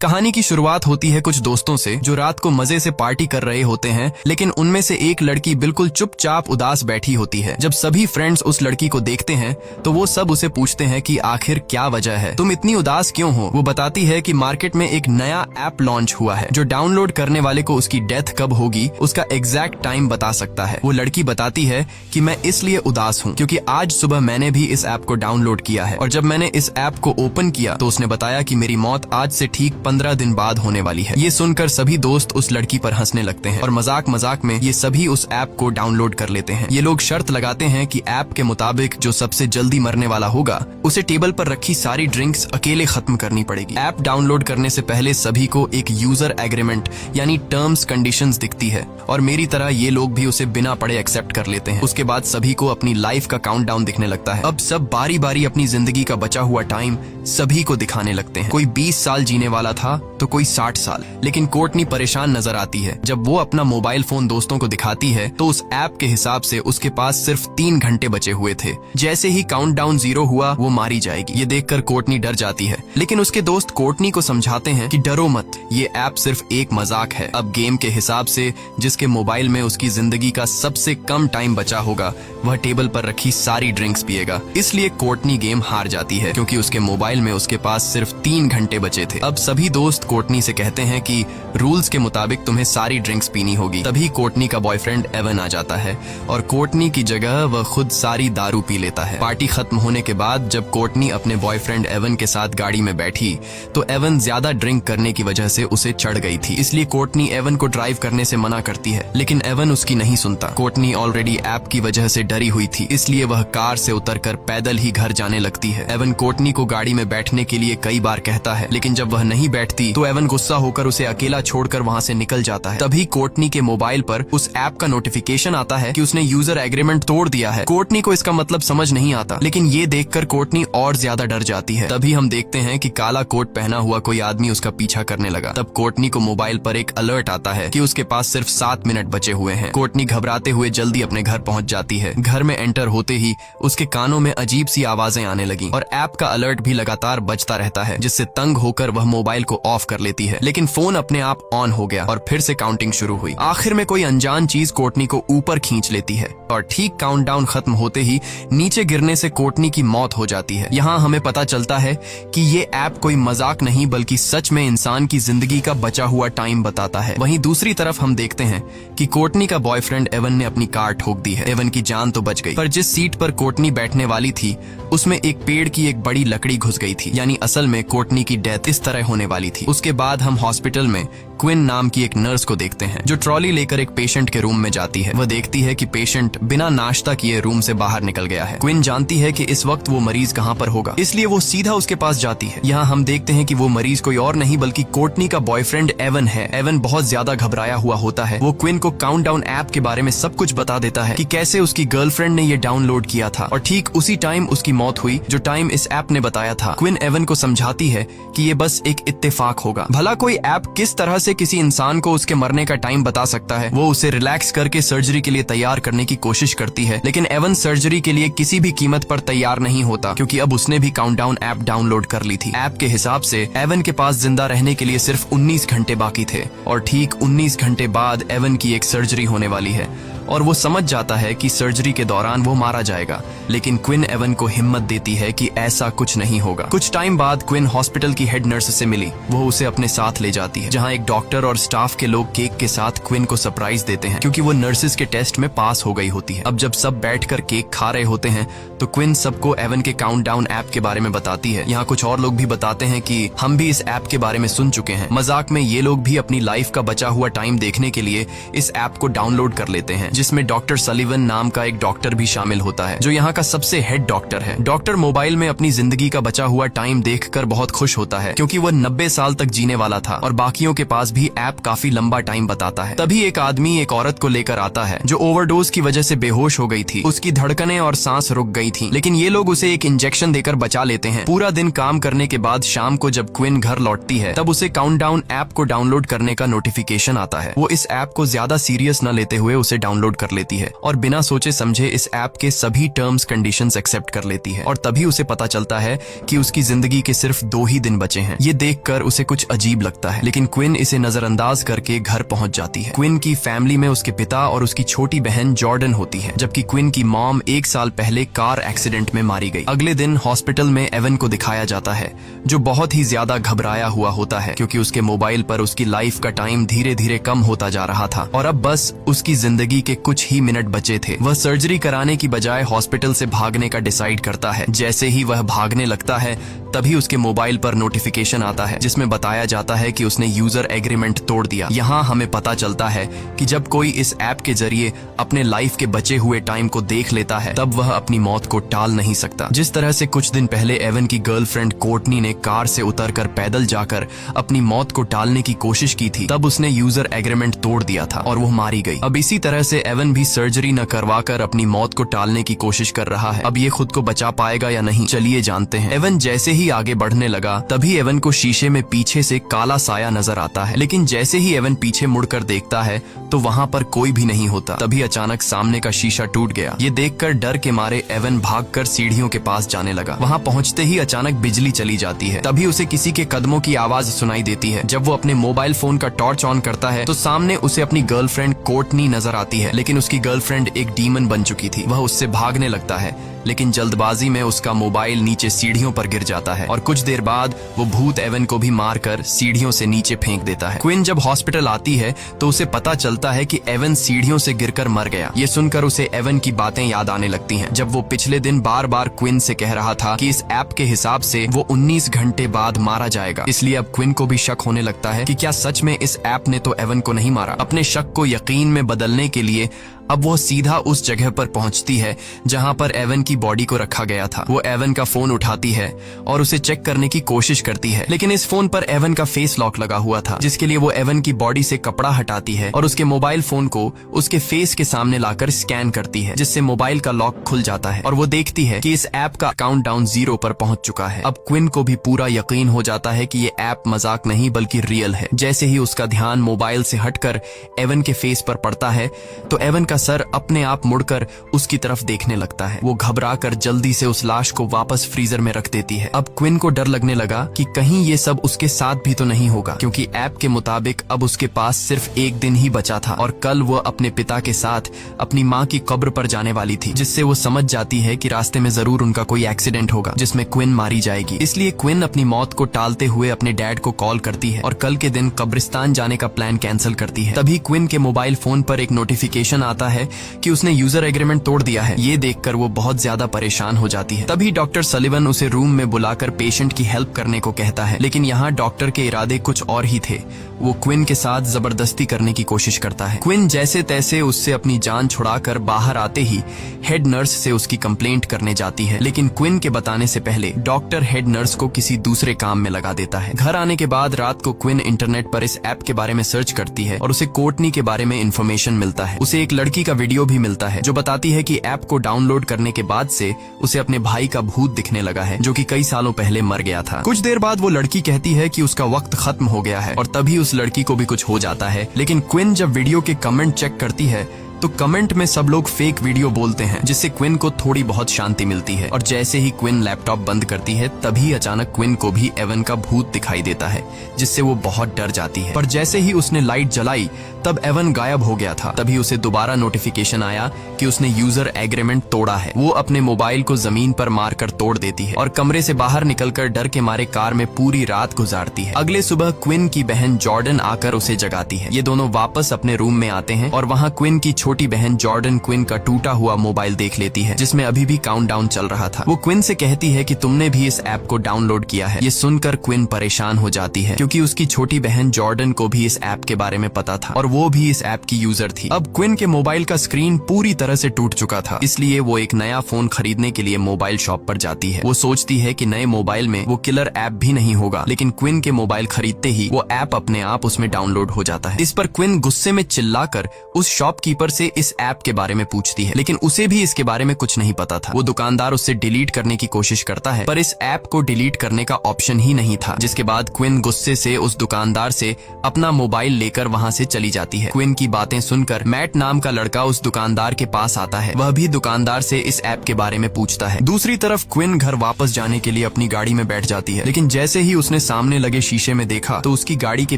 कहानी की शुरुआत होती है कुछ दोस्तों से जो रात को मजे से पार्टी कर रहे होते हैं, लेकिन उनमें से एक लड़की बिल्कुल चुपचाप उदास बैठी होती है। जब सभी फ्रेंड्स उस लड़की को देखते हैं तो वो सब उसे पूछते हैं कि आखिर क्या वजह है, तुम इतनी उदास क्यों हो। वो बताती है कि मार्केट में एक नया ऐप लॉन्च हुआ है जो डाउनलोड करने वाले को उसकी डेथ कब होगी उसका एग्जैक्ट टाइम बता सकता है। वो लड़की बताती है कि मैं इसलिए उदास हूँ क्योंकि आज सुबह मैंने भी इस ऐप को डाउनलोड किया है और जब मैंने इस ऐप को ओपन किया तो उसने बताया कि मेरी मौत आज से ठीक 15 दिन बाद होने वाली है। ये सुनकर सभी दोस्त उस लड़की पर हंसने लगते हैं और मजाक मजाक में ये सभी उस ऐप को डाउनलोड कर लेते हैं। ये लोग शर्त लगाते हैं कि ऐप के मुताबिक जो सबसे जल्दी मरने वाला होगा उसे टेबल पर रखी सारी ड्रिंक्स अकेले खत्म करनी पड़ेगी। ऐप डाउनलोड करने से पहले सभी को एक यूजर एग्रीमेंट यानी टर्म्स कंडीशंस दिखती है और मेरी तरह ये लोग भी उसे बिना पढ़े एक्सेप्ट कर लेते हैं। उसके बाद सभी को अपनी लाइफ का काउंटडाउन दिखने लगता है। अब सब बारी बारी अपनी जिंदगी का बचा हुआ टाइम सभी को दिखाने लगते हैं। कोई 20 साल जीने वाला था तो कोई 60 साल। लेकिन कोर्टनी परेशान नजर आती है। जब वो अपना मोबाइल फोन दोस्तों को दिखाती है तो उस ऐप के हिसाब से उसके पास सिर्फ 3 घंटे बचे हुए थे। जैसे ही काउंटडाउन 0 हुआ वो मारी जाएगी। ये देखकर कोर्टनी डर जाती है, लेकिन उसके दोस्त कोर्टनी को समझाते हैं कि डरो मत, ये ऐप सिर्फ एक मजाक है। अब गेम के हिसाब से जिसके मोबाइल में उसकी जिंदगी का सबसे कम टाइम बचा होगा वह टेबल पर रखी सारी ड्रिंक्स पिएगा। इसलिए कोर्टनी गेम हार जाती है क्योंकि उसके मोबाइल में उसके पास सिर्फ 3 घंटे बचे थे। अब सभी दोस्त कोर्टनी से कहते हैं कि रूल्स के मुताबिक तुम्हें सारी ड्रिंक्स पीनी होगी। तभी कोर्टनी का बॉयफ्रेंड एवन आ जाता है और कोर्टनी की जगह वह खुद सारी दारू पी लेता है। पार्टी खत्म होने के बाद जब कोर्टनी अपने बॉयफ्रेंड एवन के साथ गाड़ी में बैठी तो एवन ज्यादा ड्रिंक करने की वजह से उसे चढ़ गई थी। इसलिए कोर्टनी एवन को ड्राइव करने से मना करती है, लेकिन एवन उसकी नहीं सुनता। कोर्टनी ऑलरेडी ऐप की वजह से डरी हुई थी, इसलिए वह कार से उतरकर पैदल ही घर जाने लगती है। एवन कोर्टनी को गाड़ी में बैठने के लिए कई बार कहता है, लेकिन जब वह नहीं बैठती तो एवन गुस्सा होकर उसे अकेला छोड़कर वहां से निकल जाता है। तभी कोर्टनी के मोबाइल पर उस ऐप का नोटिफिकेशन आता है कि उसने यूजर एग्रीमेंट तोड़ दिया है। कोर्टनी को इसका मतलब समझ नहीं आता, लेकिन ये देखकर कोर्टनी और ज्यादा डर जाती है। तभी हम देखते हैं कि काला कोट पहना हुआ कोई आदमी उसका पीछा करने लगा। तब कोर्टनी को मोबाइल पर एक अलर्ट आता है कि उसके पास सिर्फ 7 मिनट बचे हुए हैं। कोर्टनी घबराते हुए जल्दी अपने घर पहुंच जाती है। घर में एंटर होते ही उसके कानों में अजीब सी आवाजें आने लगी और ऐप का अलर्ट भी लगातार बजता रहता है, जिससे तंग होकर वह मोबाइल को ऑफ कर लेती है। लेकिन फोन अपने आप ऑन हो गया और फिर से काउंटिंग शुरू हुई। आखिर में कोई अनजान चीज कोर्टनी को ऊपर खींच लेती है और ठीक काउंटडाउन खत्म होते ही नीचे गिरने से कोर्टनी की मौत हो जाती है। यहाँ हमें पता चलता है कि ये ऐप कोई मजाक नहीं बल्कि सच में इंसान की जिंदगी का बचा हुआ टाइम बताता है। वहीं दूसरी तरफ हम देखते हैं कि कोर्टनी का बॉयफ्रेंड एवन ने अपनी कार ठोक दी है। एवन की जान तो बच गई, पर जिस सीट पर कोर्टनी बैठने वाली थी उसमें एक पेड़ की एक बड़ी लकड़ी घुस गई थी, यानी असल में कोर्टनी की डेथ इस तरह होने वाली थी। उसके बाद हम हॉस्पिटल में क्विन नाम की एक नर्स को देखते हैं जो ट्रॉली लेकर एक पेशेंट के रूम में जाती है। वह देखती है कि पेशेंट बिना नाश्ता किए रूम से बाहर निकल गया है। क्विन जानती है कि इस वक्त वो मरीज कहाँ पर होगा, इसलिए वो सीधा उसके पास जाती है। यहाँ हम देखते हैं कि वो मरीज कोई और नहीं बल्कि कोर्टनी का बॉयफ्रेंड एवन है। एवन बहुत ज्यादा घबराया हुआ होता है। वो क्विन को काउंटडाउन ऐप के बारे में सब कुछ बता देता है कि कैसे उसकी गर्लफ्रेंड ने ये डाउनलोड किया था और ठीक उसी टाइम उसकी मौत हुई जो टाइम इस ऐप ने बताया था। क्विन एवन को समझाती है कि ये बस एक इत्तेफाक होगा। भला कोई ऐप किस तरह से किसी इंसान को उसके मरने का टाइम बता सकता है। वो उसे रिलैक्स करके सर्जरी के लिए तैयार करने की कोशिश करती है, लेकिन एवन सर्जरी के लिए किसी भी कीमत पर तैयार नहीं होता क्योंकि अब उसने भी काउंटडाउन ऐप डाउनलोड कर ली थी। ऐप के हिसाब से एवन के पास जिंदा रहने के लिए सिर्फ 19 घंटे बाकी थे और ठीक 19 घंटे बाद एवन की एक सर्जरी होने वाली है और वो समझ जाता है कि सर्जरी के दौरान वो मारा जाएगा। लेकिन क्विन एवन को हिम्मत देती है कि ऐसा कुछ नहीं होगा। कुछ टाइम बाद क्विन हॉस्पिटल की हेड नर्स से मिली। वो उसे अपने साथ ले जाती है, जहाँ एक डॉक्टर और स्टाफ के लोग केक के साथ क्विन को सरप्राइज देते हैं क्योंकि वो नर्सेज के टेस्ट में पास हो गई होती है। अब जब सब बैठकर केक खा रहे होते हैं तो क्विन सबको एवन के काउंटडाउन ऐप के बारे में बताती है। यहाँ कुछ और लोग भी बताते हैं कि हम भी इस ऐप के बारे में सुन चुके हैं। मजाक में ये लोग भी अपनी लाइफ का बचा हुआ टाइम देखने के लिए इस ऐप को डाउनलोड कर लेते हैं, जिसमें डॉक्टर सलीवन नाम का एक डॉक्टर भी शामिल होता है जो यहाँ का सबसे हेड डॉक्टर है। डॉक्टर मोबाइल में अपनी जिंदगी का बचा हुआ टाइम देखकर बहुत खुश होता है क्योंकि वह 90 साल तक जीने वाला था और बाकियों के पास भी ऐप काफी लंबा टाइम बताता है। तभी एक आदमी एक औरत को लेकर आता है जो ओवरडोज की वजह से बेहोश हो गई थी। उसकी धड़कनें और सांस रुक गई थी, लेकिन ये लोग उसे एक इंजेक्शन देकर बचा लेते हैं। पूरा दिन काम करने के बाद शाम को जब क्विन घर लौटती है तब उसे काउंटडाउन ऐप को डाउनलोड करने का नोटिफिकेशन आता है। वो इस ऐप को ज्यादा सीरियस न लेते हुए उसे डाउनलोड कर लेती है और बिना सोचे समझे इस ऐप के सभी टर्म्स कंडीशंस एक्सेप्ट कर लेती है और तभी उसे पता चलता है कि कि उसकी जिंदगी के सिर्फ 2 ही दिन बचे हैं। ये देखकर उसे कुछ अजीब लगता है, लेकिन क्विन इसे नजरअंदाज करके घर पहुंच जाती है। क्विन की फैमिली में उसके पिता और उसकी छोटी बहन जॉर्डन होती है, जबकि क्विन की मॉम 1 साल पहले कार एक्सीडेंट में मारी गई। अगले दिन हॉस्पिटल में एवन को दिखाया जाता है, जो बहुत ही ज्यादा घबराया हुआ होता है क्योंकि उसके मोबाइल पर उसकी लाइफ का टाइम धीरे धीरे कम होता जा रहा था और अब बस उसकी जिंदगी के कुछ ही मिनट बचे थे। वह सर्जरी कराने की बजाय हॉस्पिटल से भागने का डिसाइड करता है। जैसे ही वह भागने लगता है तभी उसके मोबाइल पर नोटिफिकेशन आता है, जिसमें बताया जाता है कि उसने यूजर एग्रीमेंट तोड़ दिया। यहाँ हमें पता चलता है कि जब कोई इस ऐप के जरिए अपने लाइफ के बचे हुए टाइम को देख लेता है तब वह अपनी मौत को टाल नहीं सकता। जिस तरह से कुछ दिन पहले एवन की गर्लफ्रेंड कोर्टनी ने कार से उतरकर पैदल जाकर अपनी मौत को टालने की कोशिश की थी, तब उसने यूजर एग्रीमेंट तोड़ दिया था और वो मारी गई। अब इसी तरह से एवन भी सर्जरी न करवाकर अपनी मौत को टालने की कोशिश कर रहा है। अब ये खुद को बचा पाएगा या नहीं, चलिए जानते हैं। एवन जैसे ही आगे बढ़ने लगा तभी एवन को शीशे में पीछे से काला साया नजर आता है, लेकिन जैसे ही एवन पीछे मुड़कर देखता है तो वहाँ पर कोई भी नहीं होता। तभी अचानक सामने का शीशा टूट गया। ये देखकर डर के मारे एवन भागकर सीढ़ियों के पास जाने लगा। वहाँ पहुँचते ही अचानक बिजली चली जाती है। तभी उसे किसी के कदमों की आवाज सुनाई देती है। जब वो अपने मोबाइल फोन का टॉर्च ऑन करता है तो सामने उसे अपनी गर्लफ्रेंड कोर्टनी नजर आती है, लेकिन उसकी गर्लफ्रेंड एक डीमन बन चुकी थी। वह उससे भागने लगता है, लेकिन जल्दबाजी में उसका मोबाइल नीचे सीढ़ियों पर गिर जाता है और कुछ देर बाद वो भूत एवन को भी मारकर सीढ़ियों से नीचे फेंक देता है। क्विन जब हॉस्पिटल आती है तो उसे पता चलता है कि एवन सीढ़ियों से गिरकर मर गया। ये सुनकर उसे एवन की बातें याद आने लगती हैं, जब वो पिछले दिन बार बार क्विन से कह रहा था कि इस ऐप के हिसाब से वो 19 घंटे बाद मारा जाएगा। इसलिए अब क्विन को भी शक होने लगता है कि क्या सच में इस ऐप ने तो एवन को नहीं मारा। अपने शक को यकीन में बदलने के लिए अब वो सीधा उस जगह पर पहुंचती है जहां पर एवन की बॉडी को रखा गया था। वो एवन का फोन उठाती है और उसे चेक करने की कोशिश करती है, लेकिन इस फोन पर एवन का फेस लॉक लगा हुआ था, जिसके लिए वो एवन की बॉडी से कपड़ा हटाती है और उसके मोबाइल फोन को उसके फेस के सामने लाकर स्कैन करती है, जिससे मोबाइल का लॉक खुल जाता है और वो देखती है कि इस ऐप का काउंटडाउन 0 पर पहुंच चुका है। अब क्विन को भी पूरा यकीन हो जाता है कि ये ऐप मजाक नहीं बल्कि रियल है। जैसे ही उसका ध्यान मोबाइल से हटकर एवन के फेस पर पड़ता है तो एवन का सर अपने आप मुड़कर उसकी तरफ देखने लगता है। वो घबराकर जल्दी से उस लाश को वापस फ्रीजर में रख देती है। अब क्विन को डर लगने लगा कि कहीं ये सब उसके साथ भी तो नहीं होगा, क्योंकि ऐप के मुताबिक अब उसके पास सिर्फ 1 दिन ही बचा था और कल वो अपने पिता के साथ अपनी माँ की कब्र पर जाने वाली थी, जिससे वो समझ जाती है कि रास्ते में जरूर उनका कोई एक्सीडेंट होगा जिसमें क्विन मारी जाएगी। इसलिए क्विन अपनी मौत को टालते हुए अपने डैड को कॉल करती है और कल के दिन कब्रिस्तान जाने का प्लान कैंसिल करती है। तभी क्विन के मोबाइल फोन पर एक नोटिफिकेशन आता है कि उसने यूजर एग्रीमेंट तोड़ दिया है। ये देखकर वो बहुत ज्यादा परेशान हो जाती है। तभी डॉक्टर सलिवन उसे रूम में बुलाकर पेशेंट की हेल्प करने को कहता है, लेकिन यहाँ डॉक्टर के इरादे कुछ और ही थे। वो क्विन के साथ जबरदस्ती करने की कोशिश करता है। क्विन जैसे तैसे उससे अपनी जान छुड़ाकर बाहर आते ही हेड नर्स से उसकी कंप्लेंट करने जाती है, लेकिन क्विन के बताने से पहले डॉक्टर हेड नर्स को किसी दूसरे काम में लगा देता है। घर आने के बाद रात को क्विन इंटरनेट पर इस ऐप के बारे में सर्च करती है और उसे कोर्टनी के बारे में इंफॉर्मेशन मिलता है। उसे एक लड़की का वीडियो भी मिलता है जो बताती है कि ऐप को डाउनलोड करने के बाद से उसे अपने भाई का भूत दिखने लगा है, जो कि कई सालों पहले मर गया था। कुछ देर बाद वो लड़की कहती है कि उसका वक्त खत्म हो गया है और तभी उस लड़की को भी कुछ हो जाता है। लेकिन क्विन जब वीडियो के कमेंट चेक करती है तो कमेंट में सब लोग फेक वीडियो बोलते हैं, जिससे क्विन को थोड़ी बहुत शांति मिलती है। और जैसे ही क्विन लैपटॉप बंद करती है तभी अचानक क्विन को भी एवन का भूत दिखाई देता है, जिससे वो बहुत डर जाती है। पर जैसे ही उसने लाइट जलाई तब एवन गायब हो गया था। तभी उसे दोबारा नोटिफिकेशन आया कि उसने यूजर एग्रीमेंट तोड़ा है। वो अपने मोबाइल को जमीन पर मारकर तोड़ देती है और कमरे से बाहर निकलकर डर के मारे कार में पूरी रात गुजारती है। अगले सुबह क्विन की बहन जॉर्डन आकर उसे जगाती है। ये दोनों वापस अपने रूम में आते हैं और वहाँ क्विन की छोटी बहन जॉर्डन क्विन का टूटा हुआ मोबाइल देख लेती है, जिसमें अभी भी काउंटडाउन चल रहा था। वो क्विन से कहती है कि तुमने भी इस ऐप को डाउनलोड किया है। ये सुनकर क्विन परेशान हो जाती है, क्योंकि उसकी छोटी बहन जॉर्डन को भी इस ऐप के बारे में पता था और वो भी इस ऐप की यूजर थी। अब क्विन के मोबाइल का स्क्रीन पूरी तरह से टूट चुका था, इसलिए वो एक नया फोन खरीदने के लिए मोबाइल शॉप पर जाती है। वो सोचती है कि नए मोबाइल में वो किलर ऐप भी नहीं होगा, लेकिन क्विन के मोबाइल खरीदते ही वो ऐप अपने आप उसमें डाउनलोड हो जाता है। इस पर क्विन गुस्से में चिल्लाकर उस शॉपकीपर से इस ऐप के बारे में पूछती है, लेकिन उसे भी इसके बारे में कुछ नहीं पता था। वो दुकानदार उससे डिलीट करने की कोशिश करता है, पर इस ऐप को डिलीट करने का ऑप्शन ही नहीं था। जिसके बाद क्विन गुस्से से उस दुकानदार से अपना मोबाइल लेकर वहाँ से चली जाती है। क्विन की बातें सुनकर मैट नाम का लड़का उस दुकानदार के पास आता है। वह भी दुकानदार से इस ऐप के बारे में पूछता है। दूसरी तरफ क्विन घर वापस जाने के लिए अपनी गाड़ी में बैठ जाती है, लेकिन जैसे ही उसने सामने लगे शीशे में देखा तो उसकी गाड़ी के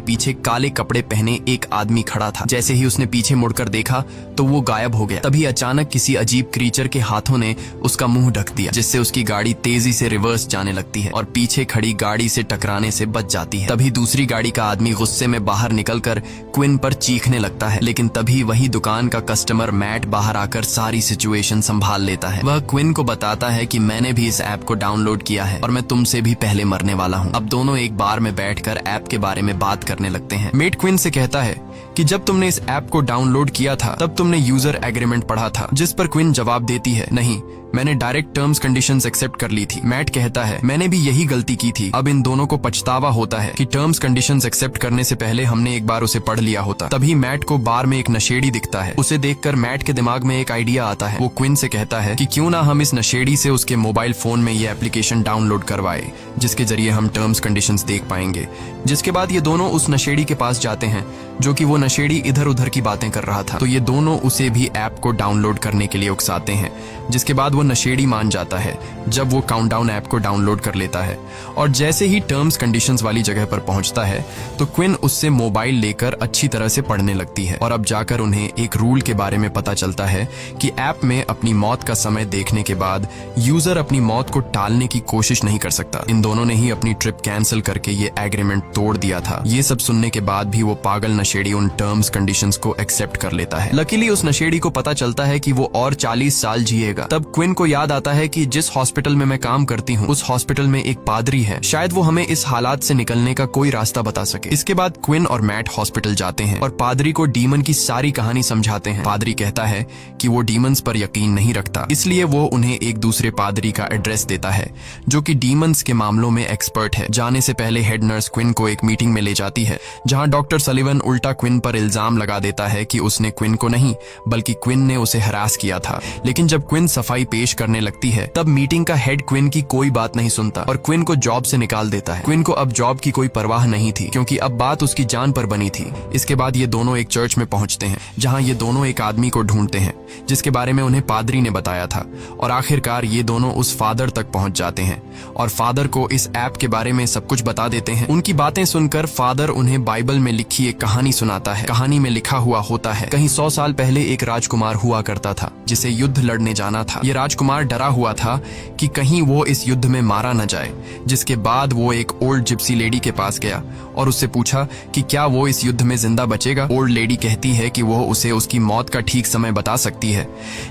पीछे काले कपड़े पहने एक आदमी खड़ा था। जैसे ही उसने पीछे मुड़कर देखा तो वो गायब हो गया। तभी अचानक किसी अजीब क्रीचर के हाथों ने उसका मुंह ढक दिया, जिससे उसकी गाड़ी तेजी से रिवर्स जाने लगती है और पीछे खड़ी गाड़ी से टकराने से बच जाती है। तभी दूसरी गाड़ी का आदमी गुस्से में बाहर निकलकर क्विन पर चीखने लगता है, लेकिन तभी वही दुकान का कस्टमर मैट बाहर आकर सारी सिचुएशन संभाल लेता है। वह क्विन को बताता है कि मैंने भी इस ऐप को डाउनलोड किया है और मैं तुमसे भी पहले मरने वाला हूँ। अब दोनों एक बार में बैठकर ऐप के बारे में बात करने लगते हैं। मेट क्विन से कहता है कि जब तुमने इस ऐप को डाउनलोड किया था तब तुमने यूजर एग्रीमेंट पढ़ा था, जिस पर क्विन जवाब देती है, नहीं, मैंने डायरेक्ट टर्म्स कंडीशंस एक्सेप्ट कर ली थी। मैट कहता है, मैंने भी यही गलती की थी। अब इन दोनों को पछतावा होता है कि टर्म्स कंडीशंस एक्सेप्ट करने से पहले हमने एक बार उसे पढ़ लिया होता। तभी मैट को बार में एक नशेड़ी दिखता है। उसे देखकर मैट के दिमाग में एक आइडिया आता है। वो क्विन से कहता है कि क्यों ना हम इस नशेड़ी से उसके मोबाइल फोन में ये एप्लीकेशन डाउनलोड करवाए, जिसके जरिए हम टर्म्स कंडीशंस देख पाएंगे। जिसके बाद ये दोनों उस नशेड़ी के पास जाते हैं, जो कि वो नशेड़ी इधर उधर की बातें कर रहा था। तो ये दोनों उसे भी ऐप को डाउनलोड करने के लिए उकसाते हैं, जिसके बाद वो नशेड़ी मान जाता है जब वो काउंटडाउन ऐप को डाउनलोड कर लेता है। और जैसे ही टर्म्स कंडीशंस वाली जगह पर पहुंचता है तो क्विन उससे मोबाइल लेकर अच्छी तरह से पढ़ने लगती है। और अब जाकर उन्हें एक रूल के बारे में पता चलता है कि ऐप में अपनी मौत का समय देखने के बाद यूजर अपनी मौत को टालने की कोशिश नहीं कर सकता। इन दोनों ने ही अपनी ट्रिप कैंसिल करके ये एग्रीमेंट तोड़ दिया था। ये सब सुनने के बाद भी वो पागल नशेड़ी उन टर्म्स कंडीशंस को एक्सेप्ट कर लेता है। लकीली उस नशेड़ी को पता चलता है कि वो और 40 साल जिएगा। तब क्विन को याद आता है कि जिस हॉस्पिटल में मैं काम करती हूँ उस हॉस्पिटल में एक पादरी है, शायद वो हमें इस हालात से निकलने का कोई रास्ता बता सके। इसके बाद क्विन और मैट हॉस्पिटल जाते हैं और पादरी को डीमन की सारी कहानी समझाते हैं। पादरी कहता है कि वो डीमंस पर यकीन नहीं रखता, इसलिए वो उन्हें एक दूसरे पादरी का एड्रेस देता है जो कि डीमंस के मामलों में एक्सपर्ट है। जाने से पहले हेड नर्स क्विन को एक मीटिंग में ले जाती है, जहाँ डॉक्टर सलिवन उल्टा क्विन पर इल्जाम लगा देता है कि उसने क्विन को नहीं बल्कि क्विन ने उसे हरास किया था। लेकिन जब क्विन सफाई पेश करने लगती है तब मीटिंग का हेड क्विन की कोई बात नहीं सुनता और क्विन को जॉब से निकाल देता है। क्विन को अब जॉब की कोई परवाह नहीं थी, क्योंकि अब बात उसकी जान पर बनी थी। इसके बाद ये दोनों एक चर्च में पहुंचते हैं, जहां ये दोनों एक आदमी को ढूंढते हैं जिसके बारे में उन्हें पादरी ने बताया था। और आखिरकार ये दोनों उस फादर तक पहुंच जाते हैं और फादर को इस ऐप के बारे में सब कुछ बता देते हैं। उनकी बातें सुनकर फादर उन्हें बाइबल में लिखी एक कहानी सुनाता है। कहानी में लिखा हुआ होता है, कहीं 100 साल पहले एक राजकुमार हुआ करता था जिसे युद्ध लड़ने जाना था। ये राजकुमार डरा हुआ था कि कहीं वो इस युद्ध में मारा न जाए। जिसके बाद वो एक ओल्ड जिप्सी लेडी के पास गया और उससे पूछा कि क्या वो इस युद्ध में जिंदा बचेगा। ओल्ड लेडी कहती है कि वो उसे उसकी मौत का ठीक समय बता सकती है,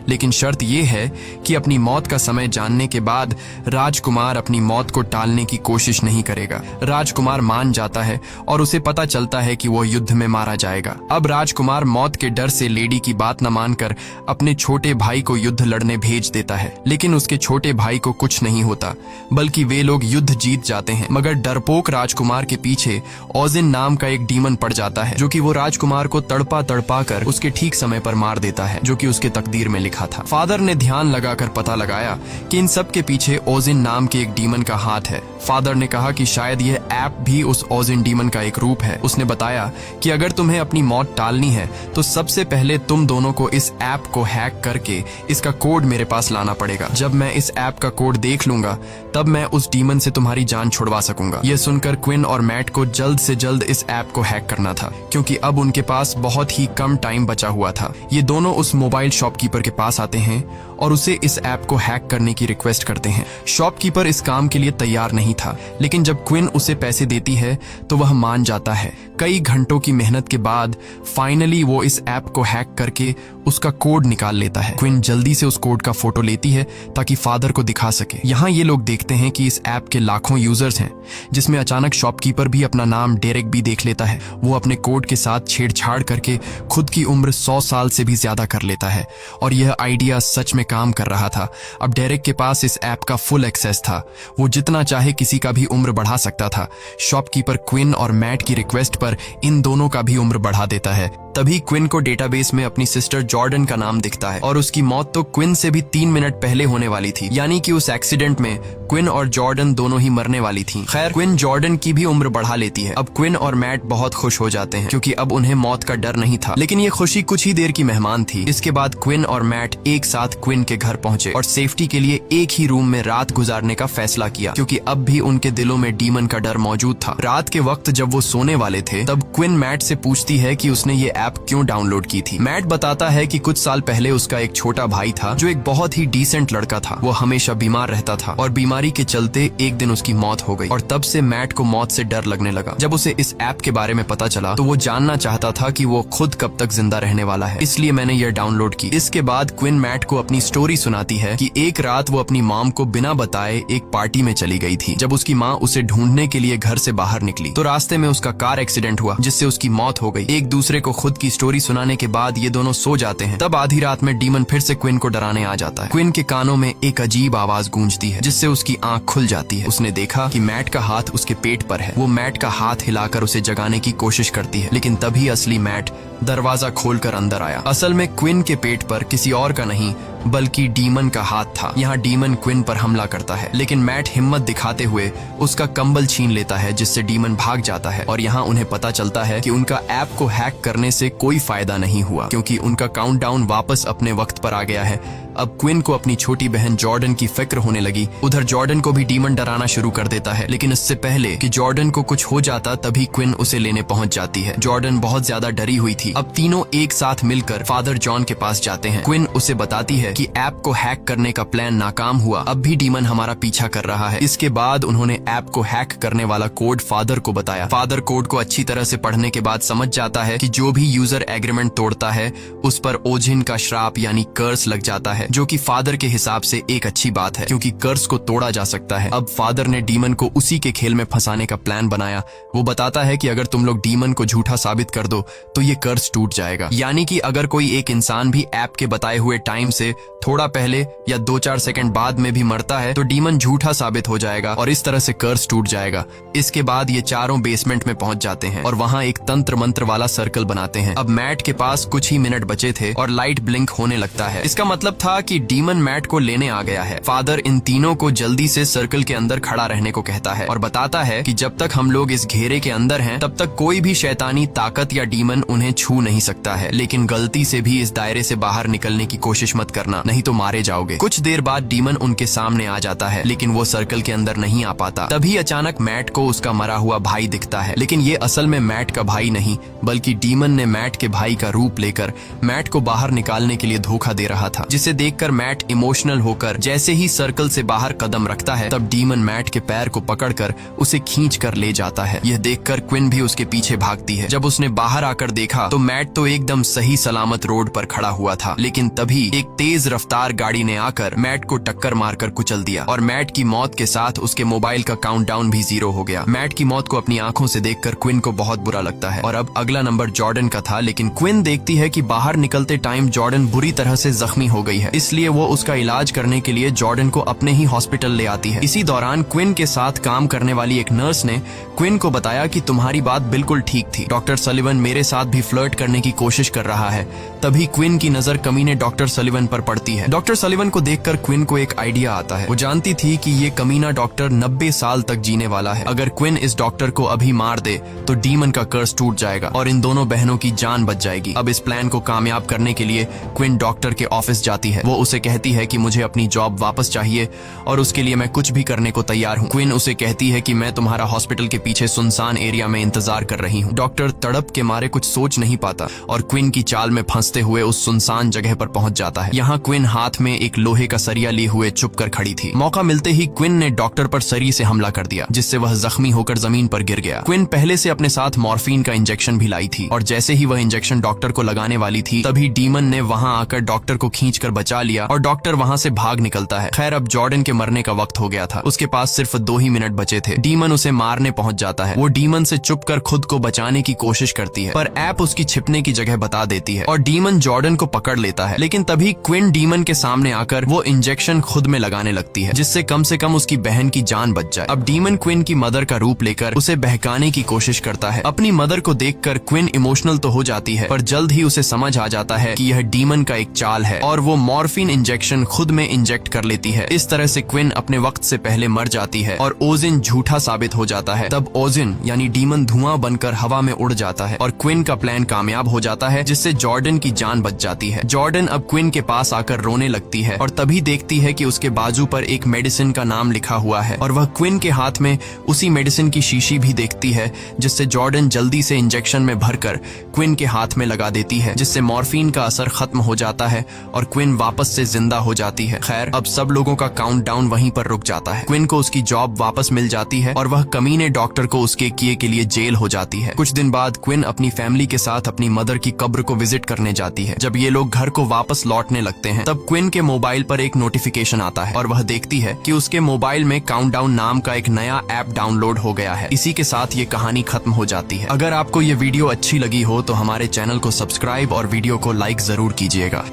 लेकिन शर्त ये है कि अपनी मौत का समय जानने के बाद राजकुमार अपनी मौत को टालने की कोशिश नहीं करेगा। राजकुमार मान जाता है और उसे पता चलता है कि वो युद्ध में मारा जाएगा। अब राजकुमार मौत के डर से लेडी की बात न मानकर अपने छोटे भाई को युद्ध लड़ने भेज देता है, लेकिन उसके छोटे भाई को कुछ नहीं होता, बल्कि वे लोग युद्ध जीत जाते हैं। मगर डरपोक राजकुमार के पीछे ओजिन नाम का एक डीमन पड़ जाता है, जो कि वो राजकुमार को तड़पा तड़पा कर उसके ठीक समय पर मार देता है, जो कि उसके तकदीर में लिखा था। फादर ने ध्यान लगाकर पता लगाया कि इन सब के पीछे ओजिन नाम के एक डीमन का हाथ है। फादर ने कहा कि शायद ये ऐप भी उस ओजिन डीमन का एक रूप है। उसने बताया कि अगर तुम्हें अपनी मौत टालनी है तो सबसे पहले तुम दोनों को इस ऐप को हैक करके इसका कोड मेरे पास लाना पड़ेगा। जब मैं इस ऐप का कोड देख लूंगा तब मैं उस डीमन से तुम्हारी जान छुड़वा सकूंगा। यह सुनकर क्विन और मैट को जल्द से जल्द इस ऐप को हैक करना था, क्योंकि अब उनके पास बहुत ही कम टाइम बचा हुआ था। ये दोनों उस मोबाइल शॉपकीपर के पास आते हैं और उसे इस ऐप को हैक करने की रिक्वेस्ट करते हैं। शॉपकीपर इस काम के लिए तैयार नहीं था, लेकिन जब क्विन उसे पैसे देती है तो वह मान जाता है। कई घंटों की मेहनत के बाद फाइनली वो इस ऐप को हैक करके उसका कोड निकाल लेता है। क्विन जल्दी से उस कोड का फोटो लेती है ताकि फादर को दिखा सके। यहाँ ये लोग देखते हैं कि इस ऐप के लाखों यूजर्स हैं, जिसमें अचानक शॉपकीपर भी अपना नाम डेरेक भी देख लेता है। वो अपने कोड के साथ छेड़छाड़ करके खुद की उम्र 100 साल से भी ज्यादा कर लेता है और यह आइडिया सच में काम कर रहा था। अब डेरेक के पास इस ऐप का फुल एक्सेस था, वो जितना चाहे किसी का भी उम्र बढ़ा सकता था। शॉपकीपर क्विन और मैट की रिक्वेस्ट पर इन दोनों का भी उम्र बढ़ा देता है। तभी क्विन को डेटाबेस में अपनी सिस्टर जॉर्डन का नाम दिखता है और उसकी मौत तो क्विन से भी 3 मिनट पहले होने वाली थी, यानी कि उस एक्सीडेंट में क्विन और जॉर्डन दोनों ही मरने वाली थी। खैर, क्विन जॉर्डन की भी उम्र बढ़ा लेती है। अब क्विन और मैट बहुत खुश हो जाते हैं क्योंकि अब उन्हें मौत का डर नहीं था, लेकिन ये खुशी कुछ ही देर की मेहमान थी। इसके बाद क्विन और मैट एक साथ क्विन के घर पहुंचे और सेफ्टी के लिए एक ही रूम में रात गुजारने का फैसला किया, क्योंकि अब भी उनके दिलों में डीमन का डर मौजूद था। रात के वक्त जब वो सोने वाले थे तब क्विन मैट से पूछती है कि उसने ये ऐप क्यों डाउनलोड की थी। मैट बताता है कि कुछ साल पहले उसका एक छोटा भाई था जो एक बहुत ही डिसेंट लड़का था। वो हमेशा बीमार रहता था और बीमारी के चलते एक दिन उसकी मौत हो गई और तब से मैट को मौत से डर लगने लगा। जब उसे इस ऐप के बारे में पता चला तो वो जानना चाहता था कि वो खुद कब तक जिंदा रहने वाला है, इसलिए मैंने यह डाउनलोड की। इसके बाद क्विन मैट को अपनी स्टोरी सुनाती है कि एक रात वो अपनी मॉम को बिना बताए एक पार्टी में चली गई थी। जब उसकी माँ उसे ढूंढने के लिए घर से बाहर निकली तो रास्ते में उसका कार एक्सीडेंट हुआ जिससे उसकी मौत हो गई। एक दूसरे को खुद की स्टोरी सुनाने के बाद ये दोनों सो जाते हैं। तब आधी रात में डीमन फिर से क्विन को डराने आ जाता है। क्विन के कानों में एक अजीब आवाज गूंजती है जिससे उसकी आंख खुल जाती है। उसने देखा कि मैट का हाथ उसके पेट पर है। वो मैट का हाथ हिलाकर उसे जगाने की कोशिश करती है, लेकिन तभी असली मैट दरवाजा खोलकर अंदर आया। असल में क्विन के पेट पर किसी और का नहीं बल्कि डीमन का हाथ था। यहाँ डीमन क्विन पर हमला करता है, लेकिन मैट हिम्मत दिखाते हुए उसका कंबल छीन लेता है जिससे डीमन भाग जाता है। और यहाँ उन्हें पता चलता है कि उनका ऐप को हैक करने से कोई फायदा नहीं हुआ, क्योंकि उनका काउंटडाउन वापस अपने वक्त पर आ गया है। अब क्विन को अपनी छोटी बहन जॉर्डन की फिक्र होने लगी। उधर जॉर्डन को भी डीमन डराना शुरू कर देता है, लेकिन इससे पहले कि जॉर्डन को कुछ हो जाता तभी क्विन उसे लेने पहुंच जाती है। जॉर्डन बहुत ज्यादा डरी हुई थी। अब तीनों एक साथ मिलकर फादर जॉन के पास जाते हैं। क्विन उसे बताती है कि ऐप को हैक करने का प्लान नाकाम हुआ, अब भी डीमन हमारा पीछा कर रहा है। इसके बाद उन्होंने ऐप को हैक करने वाला कोड फादर को बताया। फादर कोड को अच्छी तरह से पढ़ने के बाद समझ जाता है कि जो भी यूजर एग्रीमेंट तोड़ता है उस पर ओजिन का श्राप यानी कर्स लग जाता है, जो कि फादर के हिसाब से एक अच्छी बात है क्योंकि कर्स को तोड़ा जा सकता है। अब फादर ने डीमन को उसी के खेल में फंसाने का प्लान बनाया। वो बताता है कि अगर तुम लोग डीमन को झूठा साबित कर दो तो ये कर्स टूट जाएगा, यानी कि अगर कोई एक इंसान भी ऐप के बताए हुए टाइम से थोड़ा पहले या 2-4 सेकंड बाद में भी मरता है तो डीमन झूठा साबित हो जाएगा और इस तरह से कर्स टूट जाएगा। इसके बाद ये चारों बेसमेंट में पहुंच जाते हैं और वहां एक तंत्र मंत्र वाला सर्कल बनाते हैं। अब मैट के पास कुछ ही मिनट बचे थे और लाइट ब्लिंक होने लगता है। इसका मतलब था कि डीमन मैट को लेने आ गया है। फादर इन तीनों को जल्दी से सर्कल के अंदर खड़ा रहने को कहता है और बताता है कि जब तक हम लोग इस घेरे के अंदर हैं तब तक कोई भी शैतानी ताकत या डीमन उन्हें छू नहीं सकता है, लेकिन गलती से भी इस दायरे से बाहर निकलने की कोशिश मत करना, नहीं तो मारे जाओगे। कुछ देर बाद डीमन उनके सामने आ जाता है, लेकिन वो सर्कल के अंदर नहीं आ पाता। तभी अचानक मैट को उसका मरा हुआ भाई दिखता है, लेकिन ये असल में मैट का भाई नहीं बल्कि डीमन ने मैट के भाई का रूप लेकर मैट को बाहर निकालने के लिए धोखा दे रहा था, जिसे देखकर मैट इमोशनल होकर जैसे ही सर्कल से बाहर कदम रखता है तब डीमन मैट के पैर को पकड़कर उसे खींच कर ले जाता है। यह देखकर क्विन भी उसके पीछे भागती है। जब उसने बाहर आकर देखा तो मैट तो एकदम सही सलामत रोड पर खड़ा हुआ था, लेकिन तभी एक तेज रफ्तार गाड़ी ने आकर मैट को टक्कर मारकर कुचल दिया और मैट की मौत के साथ उसके मोबाइल का काउंटडाउन भी 0 हो गया। मैट की मौत को अपनी आंखों से देखकर क्विन को बहुत बुरा लगता है और अब अगला नंबर जॉर्डन का था, लेकिन क्विन देखती है कि बाहर निकलते टाइम जॉर्डन बुरी तरह से जख्मी हो गई है, इसलिए वो उसका इलाज करने के लिए जॉर्डन को अपने ही हॉस्पिटल ले आती है। इसी दौरान क्विन के साथ काम करने वाली एक नर्स ने क्विन को बताया कि तुम्हारी बात बिल्कुल ठीक थी, डॉक्टर सलिवन मेरे साथ भी फ्लर्ट करने की कोशिश कर रहा है। तभी क्विन की नजर कमीने डॉक्टर सलिवन पर पड़ती है। डॉक्टर सलिवन को देखकर क्विन को एक आइडिया आता है। वो जानती थी कि ये कमीना डॉक्टर 90 साल तक जीने वाला है। अगर क्विन इस डॉक्टर को अभी मार दे तो डीमन का कर्स टूट जाएगा और इन दोनों बहनों की जान बच जाएगी। अब इस प्लान को कामयाब करने के लिए क्विन डॉक्टर के ऑफिस जाती है। वो उसे कहती है कि मुझे अपनी जॉब वापस चाहिए और उसके लिए मैं कुछ भी करने को तैयार हूँ। क्विन उसे कहती है कि मैं तुम्हारा हॉस्पिटल के पीछे सुनसान एरिया में इंतजार कर रही हूँ। डॉक्टर तड़प के मारे कुछ सोच नहीं पाता और क्विन की चाल में फंसते हुए उस सुनसान जगह पर पहुंच जाता है। यहाँ क्विन हाथ में एक लोहे का सरिया लिए हुए चुप कर खड़ी थी। मौका मिलते ही क्विन ने डॉक्टर पर सरी से हमला कर दिया, जिससे वह जख्मी होकर जमीन पर गिर गया। क्विन पहले से अपने साथ मॉर्फिन का इंजेक्शन भी लाई थी और जैसे ही वह इंजेक्शन डॉक्टर को लगाने वाली थी तभी डीमन ने वहां आकर डॉक्टर को खींचकर बचा बचा लिया और डॉक्टर वहाँ से भाग निकलता है। खैर अब जॉर्डन के मरने का वक्त हो गया था, उसके पास सिर्फ 2 ही मिनट बचे थे। डीमन उसे मारने पहुंच जाता है। वो डीमन से छुपकर खुद को बचाने की कोशिश करती है, पर ऐप उसकी छिपने की जगह बता देती है और डीमन जॉर्डन को पकड़ लेता है। लेकिन तभी क्विन डीमन के सामने आकर वो इंजेक्शन खुद में लगाने लगती है, जिससे कम से कम उसकी बहन की जान बच जाए। अब डीमन क्विन की मदर का रूप लेकर उसे बहकाने की कोशिश करता है। अपनी मदर को देखकर क्विन इमोशनल तो हो जाती है, पर जल्द ही उसे समझ आ जाता है कि यह डीमन का एक चाल है और वो मॉर्फिन इंजेक्शन खुद में इंजेक्ट कर लेती है। इस तरह से क्विन अपने वक्त से पहले मर जाती है और ओजिन झूठा साबित हो जाता है। तब ओजिन यानी डीमन धुआं बनकर हवा में उड़ जाता है और क्विन का प्लान कामयाब हो जाता है, जिससे जॉर्डन की जान बच जाती है। जॉर्डन अब क्विन के पास आकर रोने लगती है और तभी देखती है कि उसके बाजू पर एक मेडिसिन का नाम लिखा हुआ है और वह क्विन के हाथ में उसी मेडिसिन की शीशी भी देखती है, जिससे जॉर्डन जल्दी से इंजेक्शन में भरकर क्विन के हाथ में लगा देती है, जिससे मॉर्फिन का असर खत्म हो जाता है और क्विन वापस से जिंदा हो जाती है। खैर अब सब लोगों का काउंटडाउन वहीं पर रुक जाता है। क्विन को उसकी जॉब वापस मिल जाती है और वह कमीने डॉक्टर को उसके किए के लिए जेल हो जाती है। कुछ दिन बाद क्विन अपनी फैमिली के साथ अपनी मदर की कब्र को विजिट करने जाती है। जब ये लोग घर को वापस लौटने लगते हैं तब क्विन के मोबाइल पर एक नोटिफिकेशन आता है और वह देखती है कि उसके मोबाइल में काउंटडाउन नाम का एक नया ऐप डाउनलोड हो गया है। इसी के साथ ये कहानी खत्म हो जाती है। अगर आपको ये वीडियो अच्छी लगी हो तो हमारे चैनल को सब्सक्राइब और वीडियो को लाइक जरूर कीजिएगा।